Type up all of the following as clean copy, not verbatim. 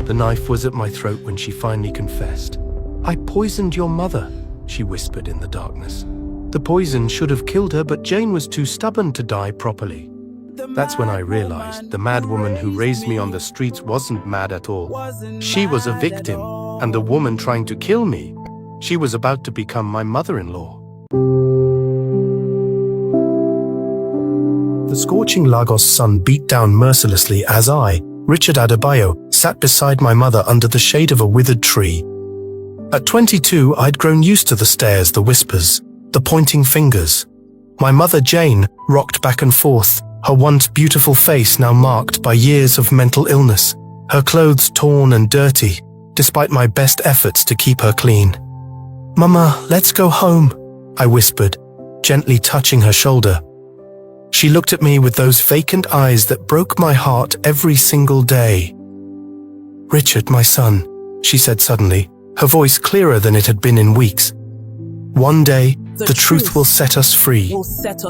The knife was at my throat when she finally confessed. "I poisoned your mother," she whispered in the darkness. "The poison should have killed her, but Jane was too stubborn to die properly." That's when I realized the mad woman who raised me on the streets wasn't mad at all. She was a victim, and the woman trying to kill me, she was about to become my mother-in-law. The scorching Lagos sun beat down mercilessly as I, Richard Adebayo, sat beside my mother under the shade of a withered tree. At 22, I'd grown used to the stares, the whispers, the pointing fingers. My mother Jane rocked back and forth, her once beautiful face now marked by years of mental illness, her clothes torn and dirty, despite my best efforts to keep her clean. "Mama, let's go home," I whispered, gently touching her shoulder. She looked at me with those vacant eyes that broke my heart every single day. "Richard, my son," she said suddenly, her voice clearer than it had been in weeks. "One day, the truth will set us free.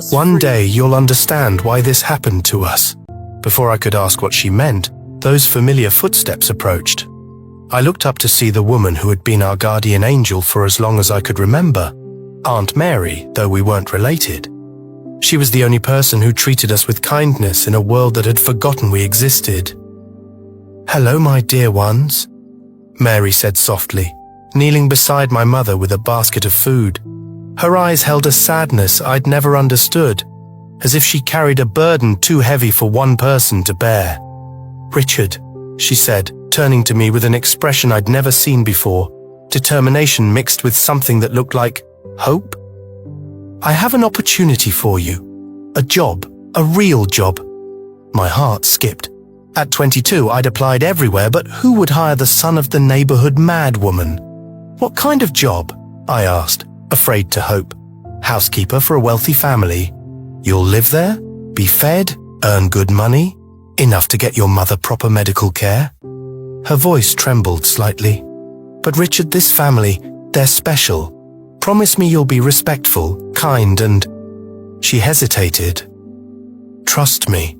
One day, you'll understand why this happened to us." Before I could ask what she meant, those familiar footsteps approached. I looked up to see the woman who had been our guardian angel for as long as I could remember, Aunt Mary, though we weren't related. She was the only person who treated us with kindness in a world that had forgotten we existed. "Hello, my dear ones," Mary said softly, kneeling beside my mother with a basket of food. Her eyes held a sadness I'd never understood, as if she carried a burden too heavy for one person to bear. "Richard," she said, turning to me with an expression I'd never seen before, determination mixed with something that looked like hope. "I have an opportunity for you. A job, a real job." My heart skipped. At 22, I'd applied everywhere, but who would hire the son of the neighborhood madwoman? "What kind of job?" I asked, afraid to hope. "Housekeeper for a wealthy family. You'll live there, be fed, earn good money, enough to get your mother proper medical care." Her voice trembled slightly. "But Richard, this family, they're special. Promise me you'll be respectful, kind, and—" She hesitated. "Trust me,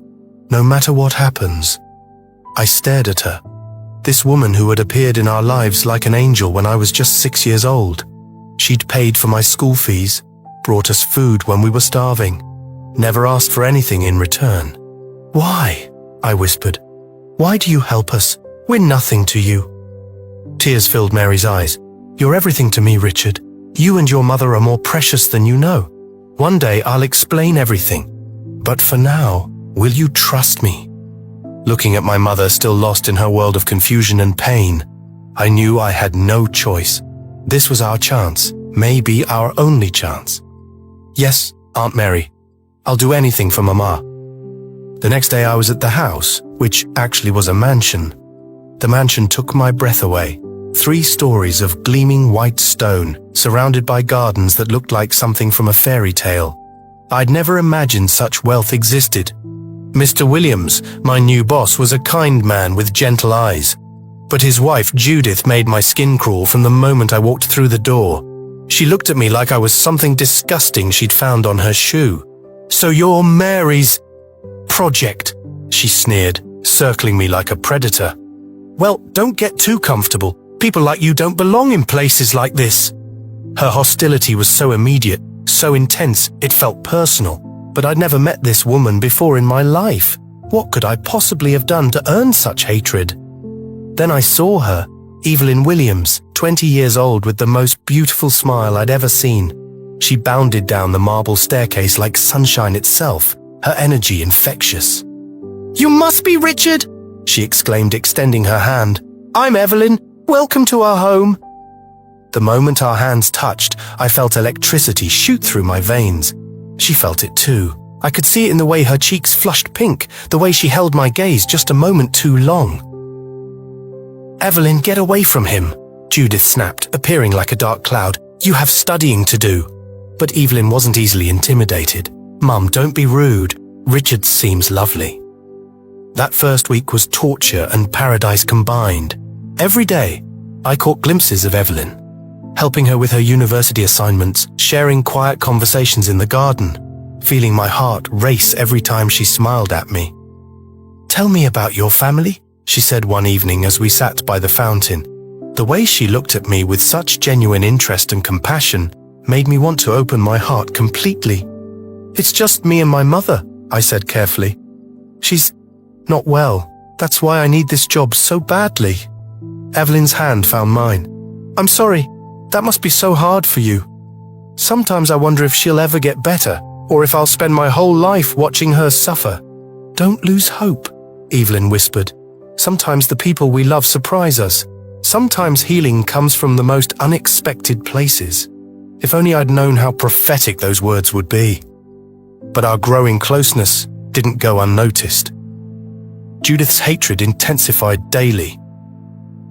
no matter what happens." I stared at her. This woman who had appeared in our lives like an angel when I was just 6 years old. She'd paid for my school fees, brought us food when we were starving, never asked for anything in return. "Why?" I whispered. "Why do you help us? We're nothing to you." Tears filled Mary's eyes. "You're everything to me, Richard. You and your mother are more precious than you know. One day I'll explain everything. But for now, will you trust me?" Looking at my mother, still lost in her world of confusion and pain, I knew I had no choice. This was our chance, maybe our only chance. "Yes, Aunt Mary. I'll do anything for Mama." The next day I was at the house, which actually was a mansion. The mansion took my breath away. 3 stories of gleaming white stone, surrounded by gardens that looked like something from a fairy tale. I'd never imagined such wealth existed. Mr. Williams, my new boss, was a kind man with gentle eyes. But his wife, Judith, made my skin crawl from the moment I walked through the door. She looked at me like I was something disgusting she'd found on her shoe. "So you're Mary's project," she sneered, circling me like a predator. "Well, don't get too comfortable. People like you don't belong in places like this." Her hostility was so immediate, so intense, it felt personal. But I'd never met this woman before in my life. What could I possibly have done to earn such hatred? Then I saw her, Evelyn Williams, 20 years old with the most beautiful smile I'd ever seen. She bounded down the marble staircase like sunshine itself, her energy infectious. "You must be Richard!" she exclaimed, extending her hand. "I'm Evelyn. Welcome to our home." The moment our hands touched, I felt electricity shoot through my veins. She felt it too. I could see it in the way her cheeks flushed pink, the way she held my gaze just a moment too long. "Evelyn, get away from him," Judith snapped, appearing like a dark cloud. "You have studying to do." But Evelyn wasn't easily intimidated. "Mum, don't be rude. Richard seems lovely." That first week was torture and paradise combined. Every day, I caught glimpses of Evelyn, helping her with her university assignments, sharing quiet conversations in the garden, feeling my heart race every time she smiled at me. "Tell me about your family," she said one evening as we sat by the fountain. The way she looked at me with such genuine interest and compassion made me want to open my heart completely. "It's just me and my mother," I said carefully. "She's not well. That's why I need this job so badly." Evelyn's hand found mine. "I'm sorry. That must be so hard for you. Sometimes I wonder if she'll ever get better, or if I'll spend my whole life watching her suffer." "Don't lose hope," Evelyn whispered. "Sometimes the people we love surprise us. Sometimes healing comes from the most unexpected places." If only I'd known how prophetic those words would be. But our growing closeness didn't go unnoticed. Judith's hatred intensified daily.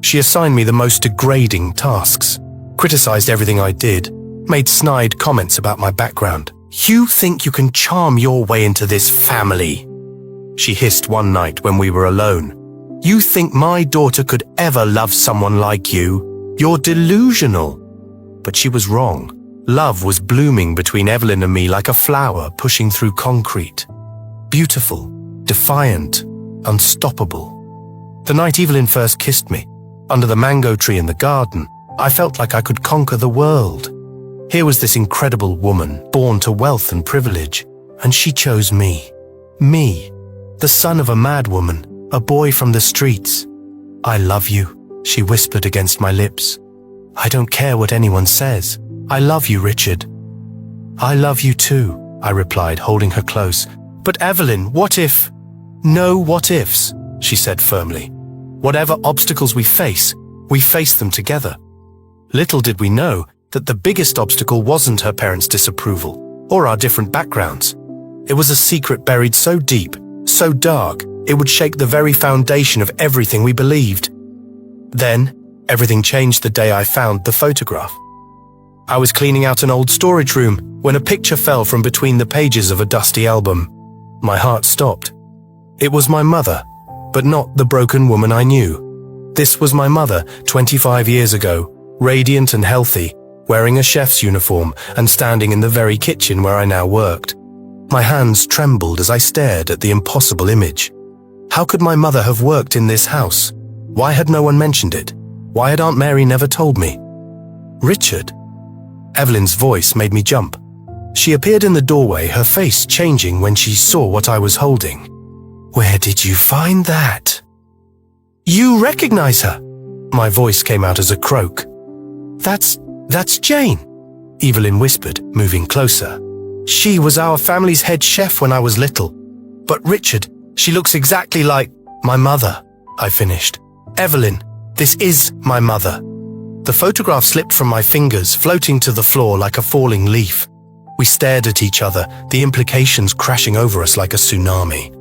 She assigned me the most degrading tasks, criticized everything I did, made snide comments about my background. "You think you can charm your way into this family?" she hissed one night when we were alone. "You think my daughter could ever love someone like you? You're delusional." But she was wrong. Love was blooming between Evelyn and me like a flower pushing through concrete. Beautiful, defiant, unstoppable. The night Evelyn first kissed me, under the mango tree in the garden, I felt like I could conquer the world. Here was this incredible woman, born to wealth and privilege, and she chose me. Me, the son of a madwoman, a boy from the streets. "I love you," she whispered against my lips. "I don't care what anyone says. I love you, Richard." "I love you too," I replied, holding her close. "But Evelyn, what if—" "No what ifs," she said firmly. "Whatever obstacles we face them together." Little did we know that the biggest obstacle wasn't her parents' disapproval, or our different backgrounds. It was a secret buried so deep, so dark, it would shake the very foundation of everything we believed. Then, everything changed the day I found the photograph. I was cleaning out an old storage room when a picture fell from between the pages of a dusty album. My heart stopped. It was my mother, but not the broken woman I knew. This was my mother 25 years ago, radiant and healthy, wearing a chef's uniform and standing in the very kitchen where I now worked. My hands trembled as I stared at the impossible image. How could my mother have worked in this house? Why had no one mentioned it? Why had Aunt Mary never told me? "Richard?" Evelyn's voice made me jump. She appeared in the doorway, her face changing when she saw what I was holding. "Where did you find that?" "You recognize her?" My voice came out as a croak. That's Jane," Evelyn whispered, moving closer. "She was our family's head chef when I was little. But Richard, she looks exactly like my mother," I finished. "Evelyn, this is my mother." The photograph slipped from my fingers, floating to the floor like a falling leaf. We stared at each other, the implications crashing over us like a tsunami.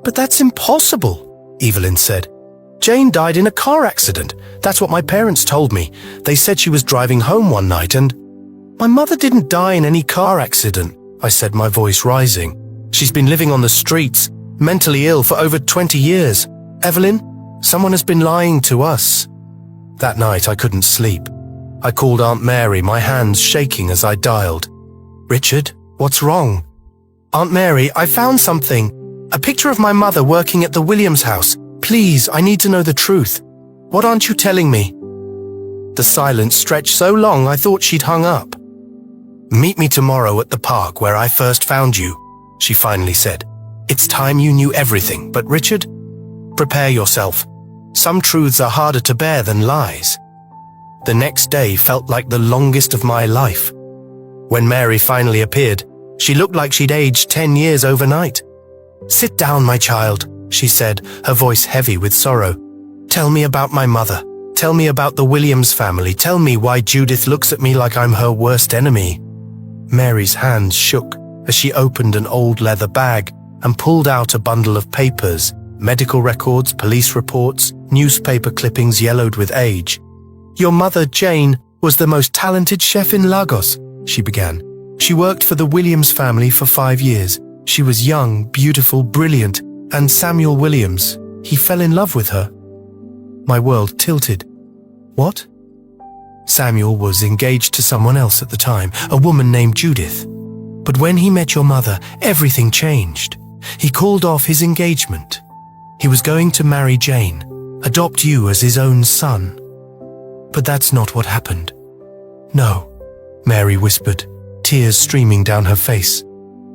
"But that's impossible," Evelyn said. "Jane died in a car accident. That's what my parents told me. They said she was driving home one night and—" "My mother didn't die in any car accident," I said, my voice rising. "She's been living on the streets, mentally ill for over 20 years. Evelyn, someone has been lying to us." That night I couldn't sleep. I called Aunt Mary, my hands shaking as I dialed. "Richard, what's wrong?" "Aunt Mary, I found something. A picture of my mother working at the Williams house. Please, I need to know the truth. What aren't you telling me?" The silence stretched so long I thought she'd hung up. "Meet me tomorrow at the park where I first found you," she finally said. "It's time you knew everything, but Richard, prepare yourself. Some truths are harder to bear than lies." The next day felt like the longest of my life. When Mary finally appeared, she looked like she'd aged 10 years overnight. "Sit down, my child," she said, her voice heavy with sorrow. "Tell me about my mother. Tell me about the Williams family. Tell me why Judith looks at me like I'm her worst enemy." Mary's hands shook as she opened an old leather bag and pulled out a bundle of papers, medical records, police reports, newspaper clippings yellowed with age. "Your mother, Jane, was the most talented chef in Lagos," she began. "She worked for the Williams family for 5 years. She was young, beautiful, brilliant, and Samuel Williams, he fell in love with her." My world tilted. "What?" "Samuel was engaged to someone else at the time, a woman named Judith. But when he met your mother, everything changed. He called off his engagement." He was going to marry Jane, adopt you as his own son. But that's not what happened. No, Mary whispered, tears streaming down her face.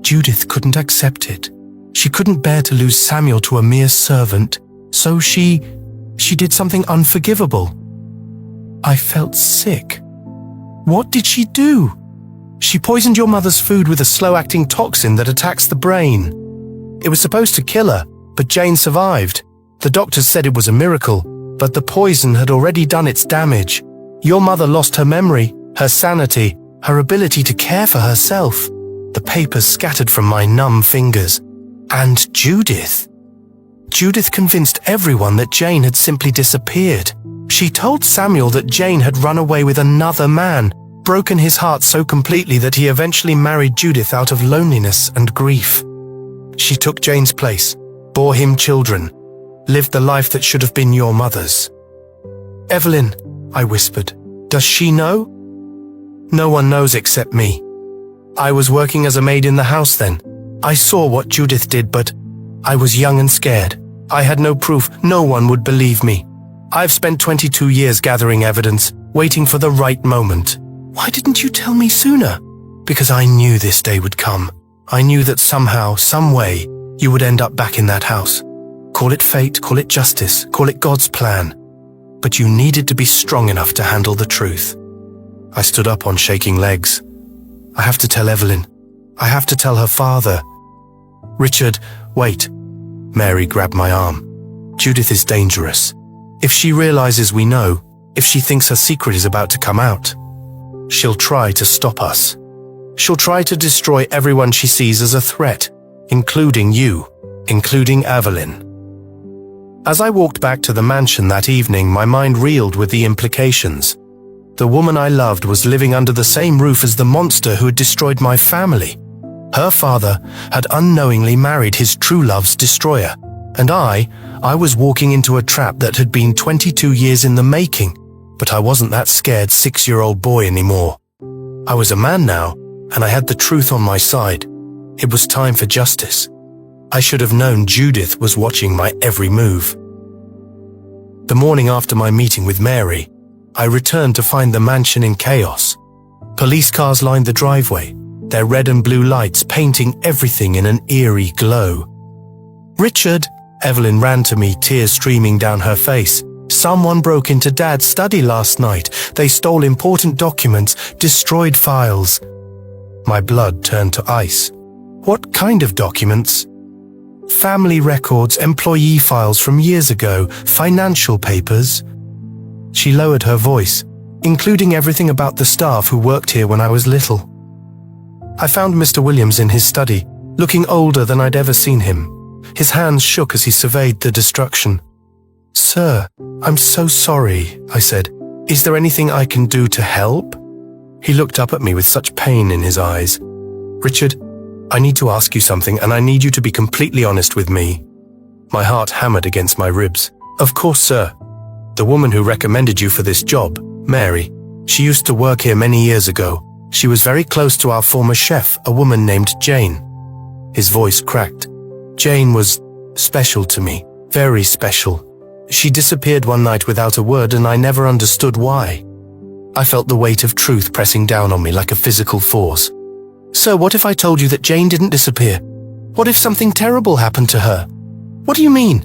Judith couldn't accept it. She couldn't bear to lose Samuel to a mere servant, so she did something unforgivable. I felt sick. What did she do? She poisoned your mother's food with a slow-acting toxin that attacks the brain. It was supposed to kill her, but Jane survived. The doctors said it was a miracle, but the poison had already done its damage. Your mother lost her memory, her sanity, her ability to care for herself. The papers scattered from my numb fingers. And Judith. Judith convinced everyone that Jane had simply disappeared. She told Samuel that Jane had run away with another man, broken his heart so completely that he eventually married Judith out of loneliness and grief. She took Jane's place, bore him children, lived the life that should have been your mother's. Evelyn, I whispered, does she know? No one knows except me. I was working as a maid in the house then. I saw what Judith did, but I was young and scared. I had no proof. No one would believe me. I've spent 22 years gathering evidence, waiting for the right moment. Why didn't you tell me sooner? Because I knew this day would come. I knew that somehow, some way, you would end up back in that house. Call it fate, call it justice, call it God's plan. But you needed to be strong enough to handle the truth. I stood up on shaking legs. I have to tell Evelyn. I have to tell her father. Richard, wait. Mary grabbed my arm. Judith is dangerous. If she realizes we know, if she thinks her secret is about to come out, she'll try to stop us. She'll try to destroy everyone she sees as a threat, including you, including Evelyn. As I walked back to the mansion that evening, my mind reeled with the implications. The woman I loved was living under the same roof as the monster who had destroyed my family. Her father had unknowingly married his true love's destroyer, and I was walking into a trap that had been 22 years in the making, but I wasn't that scared 6-year-old boy anymore. I was a man now, and I had the truth on my side. It was time for justice. I should have known Judith was watching my every move. The morning after my meeting with Mary, I returned to find the mansion in chaos. Police cars lined the driveway, their red and blue lights painting everything in an eerie glow. Richard, Evelyn ran to me, tears streaming down her face. Someone broke into Dad's study last night. They stole important documents, destroyed files. My blood turned to ice. What kind of documents? Family records, employee files from years ago, financial papers. She lowered her voice, including everything about the staff who worked here when I was little. I found Mr. Williams in his study, looking older than I'd ever seen him. His hands shook as he surveyed the destruction. "Sir, I'm so sorry," I said. "Is there anything I can do to help?" He looked up at me with such pain in his eyes. "Richard, I need to ask you something, and I need you to be completely honest with me." My heart hammered against my ribs. "Of course, sir. The woman who recommended you for this job, Mary, she used to work here many years ago. She was very close to our former chef, a woman named Jane." His voice cracked. "Jane was special to me, very special. She disappeared one night without a word, and I never understood why. I felt the weight of truth pressing down on me like a physical force. Sir, what if I told you that Jane didn't disappear? What if something terrible happened to her? What do you mean?"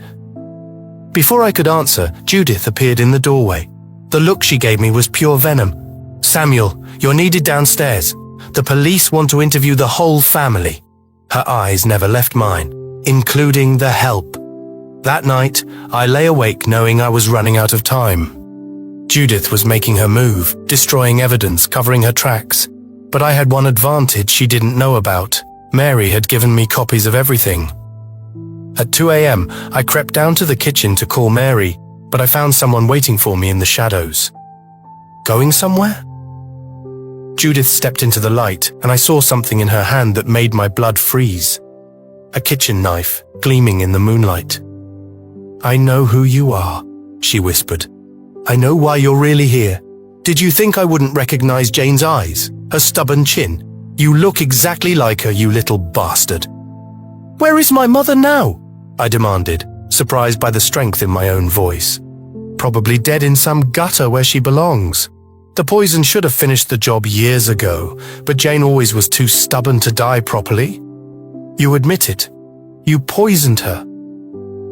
Before I could answer, Judith appeared in the doorway. The look she gave me was pure venom. "Samuel, you're needed downstairs. The police want to interview the whole family." Her eyes never left mine, including the help. That night, I lay awake knowing I was running out of time. Judith was making her move, destroying evidence, covering her tracks. But I had one advantage she didn't know about. Mary had given me copies of everything. At 2 a.m., I crept down to the kitchen to call Mary, but I found someone waiting for me in the shadows. "Going somewhere?" Judith stepped into the light, and I saw something in her hand that made my blood freeze. A kitchen knife, gleaming in the moonlight. "I know who you are," she whispered. "I know why you're really here. Did you think I wouldn't recognize Jane's eyes? Her stubborn chin? You look exactly like her, you little bastard." "Where is my mother now?" I demanded, surprised by the strength in my own voice. Probably dead in some gutter where she belongs. The poison should have finished the job years ago, but Jane always was too stubborn to die properly. You admit it. You poisoned her.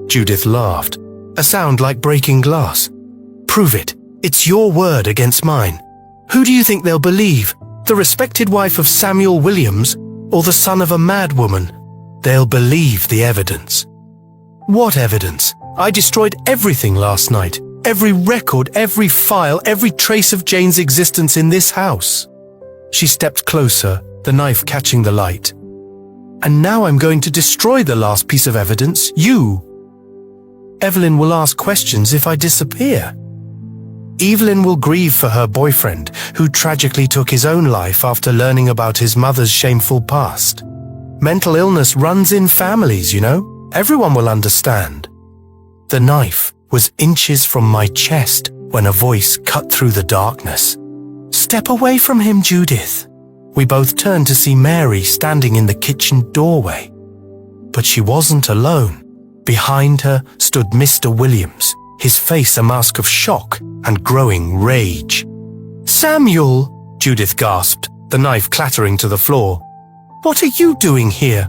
Judith laughed, a sound like breaking glass. Prove it. It's your word against mine. Who do you think they'll believe? The respected wife of Samuel Williams or the son of a madwoman? They'll believe the evidence. What evidence? I destroyed everything last night. Every record, every file, every trace of Jane's existence in this house. She stepped closer, the knife catching the light. And now I'm going to destroy the last piece of evidence, you. Evelyn will ask questions if I disappear. Evelyn will grieve for her boyfriend, who tragically took his own life after learning about his mother's shameful past. Mental illness runs in families, you know. Everyone will understand. The knife was inches from my chest when a voice cut through the darkness. Step away from him, Judith. We both turned to see Mary standing in the kitchen doorway. But she wasn't alone. Behind her stood Mr. Williams, his face a mask of shock and growing rage. Samuel, Judith gasped, the knife clattering to the floor. What are you doing here?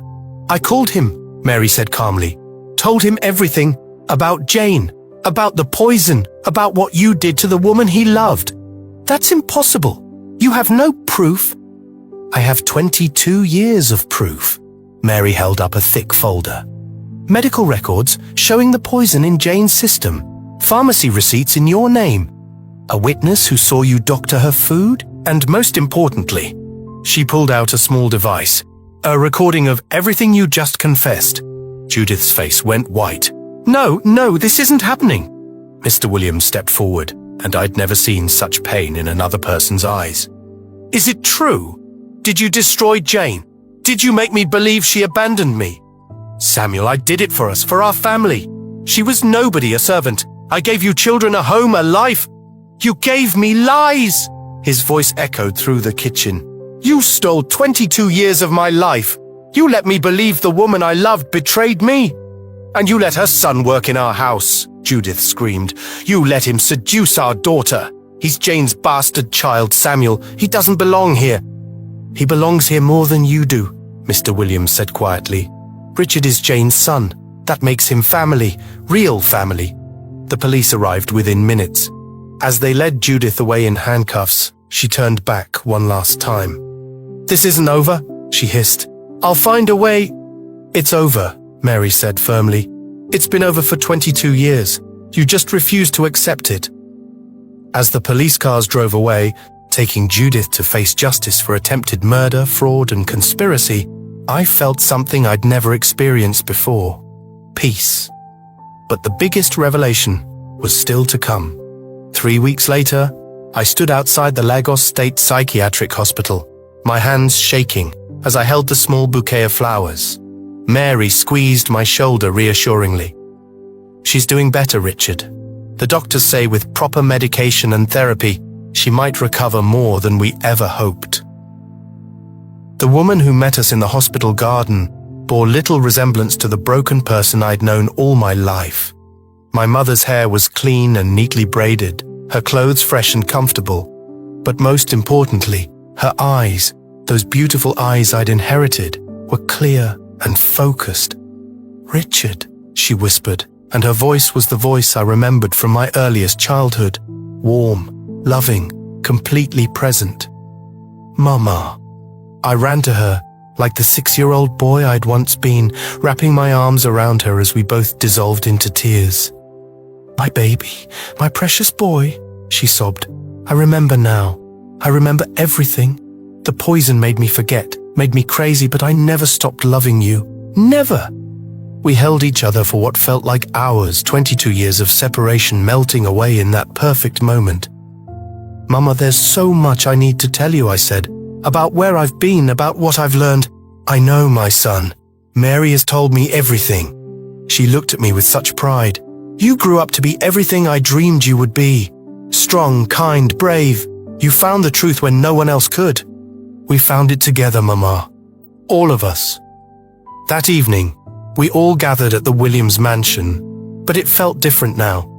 I called him, Mary said calmly. Told him everything about Jane, about the poison, about what you did to the woman he loved. That's impossible. You have no proof. I have 22 years of proof. Mary held up a thick folder. Medical records showing the poison in Jane's system. Pharmacy receipts in your name. A witness who saw you doctor her food. And most importantly, she pulled out a small device. A recording of everything you just confessed. Judith's face went white. No, this isn't happening. Mr. Williams stepped forward, and I'd never seen such pain in another person's eyes. Is it true? Did you destroy Jane? Did you make me believe she abandoned me? Samuel, I did it for us, for our family. She was nobody, a servant. I gave you children, a home, a life. You gave me lies. His voice echoed through the kitchen. You stole 22 years of my life. You let me believe the woman I loved betrayed me. And you let her son work in our house, Judith screamed. You let him seduce our daughter. He's Jane's bastard child, Samuel. He doesn't belong here. He belongs here more than you do, Mr. Williams said quietly. Richard is Jane's son. That makes him family, real family. The police arrived within minutes. As they led Judith away in handcuffs, she turned back one last time. This isn't over, she hissed. I'll find a way. It's over, Mary said firmly. It's been over for 22 years. You just refuse to accept it. As the police cars drove away, taking Judith to face justice for attempted murder, fraud, and conspiracy, I felt something I'd never experienced before. Peace. But the biggest revelation was still to come. 3 weeks later, I stood outside the Lagos State Psychiatric Hospital, my hands shaking as I held the small bouquet of flowers. Mary squeezed my shoulder reassuringly. She's doing better, Richard. The doctors say with proper medication and therapy, she might recover more than we ever hoped. The woman who met us in the hospital garden bore little resemblance to the broken person I'd known all my life. My mother's hair was clean and neatly braided, her clothes fresh and comfortable. But most importantly, her eyes, those beautiful eyes I'd inherited, were clear and focused. Richard, she whispered, and her voice was the voice I remembered from my earliest childhood. Warm, loving, completely present. Mama. I ran to her, like the 6-year-old boy I'd once been, wrapping my arms around her as we both dissolved into tears. My baby, my precious boy, she sobbed. I remember now. I remember everything. The poison made me forget, made me crazy, but I never stopped loving you. Never! We held each other for what felt like hours, 22 years of separation melting away in that perfect moment. Mama, there's so much I need to tell you, I said, about where I've been, about what I've learned. I know, my son. Mary has told me everything. She looked at me with such pride. You grew up to be everything I dreamed you would be. Strong, kind, brave. You found the truth when no one else could. We found it together, Mama. All of us. That evening, we all gathered at the Williams mansion. But it felt different now.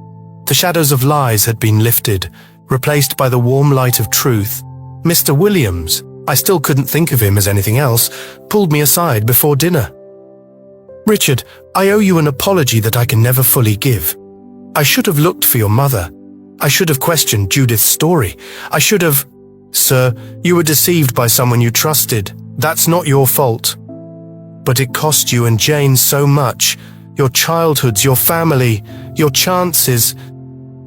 The shadows of lies had been lifted, replaced by the warm light of truth. Mr. Williams, I still couldn't think of him as anything else, pulled me aside before dinner. "Richard, I owe you an apology that I can never fully give. I should have looked for your mother. I should have questioned Judith's story. I should have—" "Sir, you were deceived by someone you trusted. That's not your fault. But it cost you and Jane so much. Your childhoods, your family, your chances."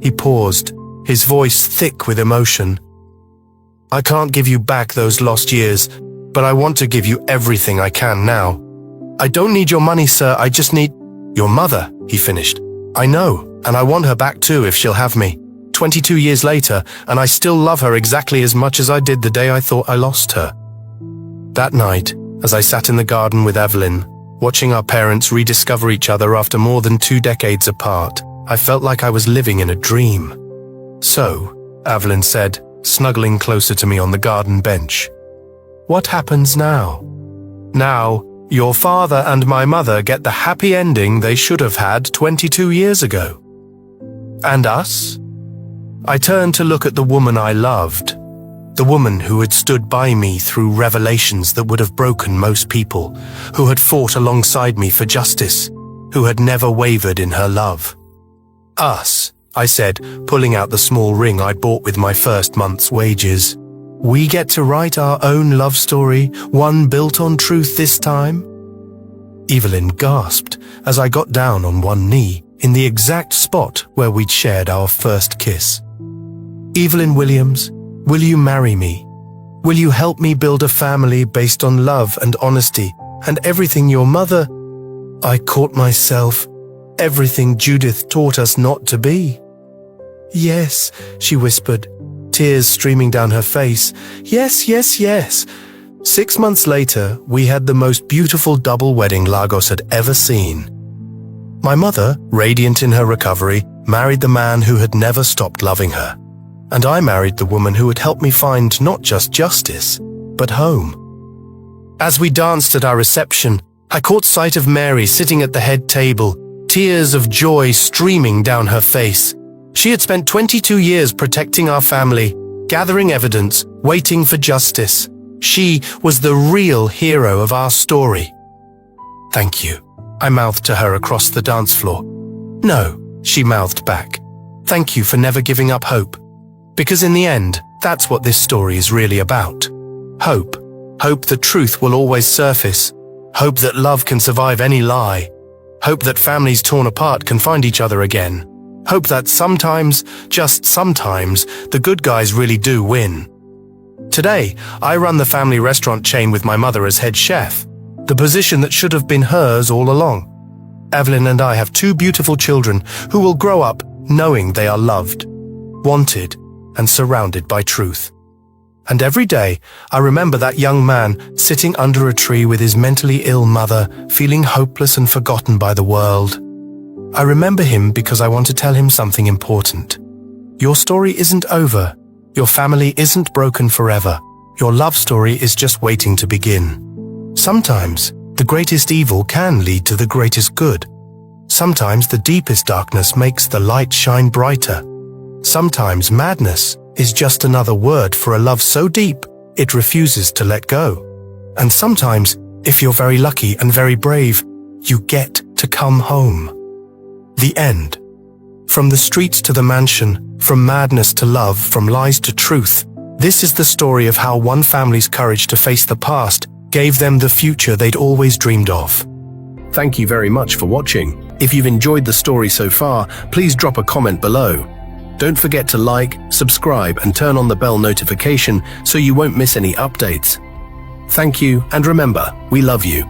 He paused, his voice thick with emotion. "I can't give you back those lost years, but I want to give you everything I can now. I don't need your money, sir, I just need—" "Your mother," he finished. "I know, and I want her back too if she'll have me. 22 years later, and I still love her exactly as much as I did the day I thought I lost her." That night, as I sat in the garden with Evelyn, watching our parents rediscover each other after more than 2 decades apart, I felt like I was living in a dream. "So," Evelyn said, snuggling closer to me on the garden bench, "what happens now?" "Now, your father and my mother get the happy ending they should have had 22 years ago. And us?" I turned to look at the woman I loved, the woman who had stood by me through revelations that would have broken most people, who had fought alongside me for justice, who had never wavered in her love. "Us," I said, pulling out the small ring I bought with my first month's wages. "We get to write our own love story, one built on truth this time?" Evelyn gasped as I got down on one knee in the exact spot where we'd shared our first kiss. "Evelyn Williams, will you marry me? Will you help me build a family based on love and honesty and everything your mother—" I caught myself. Everything Judith taught us not to be. "Yes," she whispered, tears streaming down her face. "Yes, yes, yes." 6 months later, we had the most beautiful double wedding Lagos had ever seen. My mother, radiant in her recovery, married the man who had never stopped loving her. And I married the woman who had helped me find not just justice, but home. As we danced at our reception, I caught sight of Mary sitting at the head table, tears of joy streaming down her face. She had spent 22 years protecting our family, gathering evidence, waiting for justice. She was the real hero of our story. "Thank you," I mouthed to her across the dance floor. "No," she mouthed back. "Thank you for never giving up hope. Because in the end, that's what this story is really about. Hope. Hope that truth will always surface. Hope that love can survive any lie. Hope that families torn apart can find each other again. Hope that sometimes, just sometimes, the good guys really do win." Today, I run the family restaurant chain with my mother as head chef, the position that should have been hers all along. Evelyn and I have 2 beautiful children who will grow up knowing they are loved, wanted, and surrounded by truth. And every day, I remember that young man sitting under a tree with his mentally ill mother, feeling hopeless and forgotten by the world. I remember him because I want to tell him something important. Your story isn't over. Your family isn't broken forever. Your love story is just waiting to begin. Sometimes, the greatest evil can lead to the greatest good. Sometimes the deepest darkness makes the light shine brighter. Sometimes madness is just another word for a love so deep it refuses to let go. And sometimes, if you're very lucky and very brave, you get to come home. The end. From the streets to the mansion, from madness to love, from lies to truth, this is the story of how one family's courage to face the past gave them the future they'd always dreamed of. Thank you very much for watching. If you've enjoyed the story so far, please drop a comment below. Don't forget to like, subscribe, and turn on the bell notification so you won't miss any updates. Thank you, and remember, we love you.